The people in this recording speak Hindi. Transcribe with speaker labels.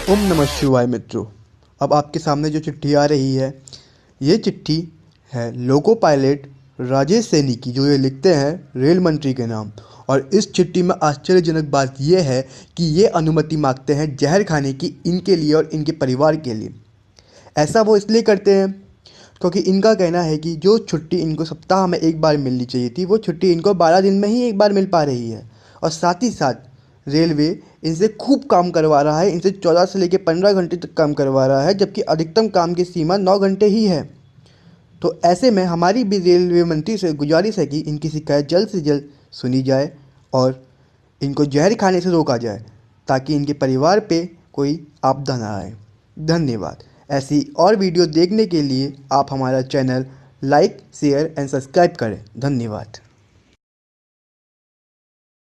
Speaker 1: ओम नमः शिवाय मित्रों। अब आपके सामने जो चिट्ठी आ रही है, ये चिट्ठी है लोको पायलट राजेश सैनी की, जो ये लिखते हैं रेल मंत्री के नाम। और इस चिट्ठी में आश्चर्यजनक बात यह है कि ये अनुमति मांगते हैं जहर खाने की, इनके लिए और इनके परिवार के लिए। ऐसा वो इसलिए करते हैं क्योंकि इनका कहना है कि जो छुट्टी इनको सप्ताह में एक बार मिलनी चाहिए थी, वो छुट्टी इनको 12 दिन में ही एक बार मिल पा रही है। और साथ ही साथ रेलवे इनसे खूब काम करवा रहा है, इनसे 14 से लेकर 15 घंटे तक काम करवा रहा है, जबकि अधिकतम काम की सीमा 9 घंटे ही है। तो ऐसे में हमारी भी रेलवे मंत्री से गुजारिश है कि इनकी शिकायत जल्द से जल्द सुनी जाए और इनको जहर खाने से रोका जाए, ताकि इनके परिवार पे कोई आपदा ना आए। धन्यवाद। ऐसी और वीडियो देखने के लिए आप हमारा channel like, share and subscribe करें। धन्यवाद।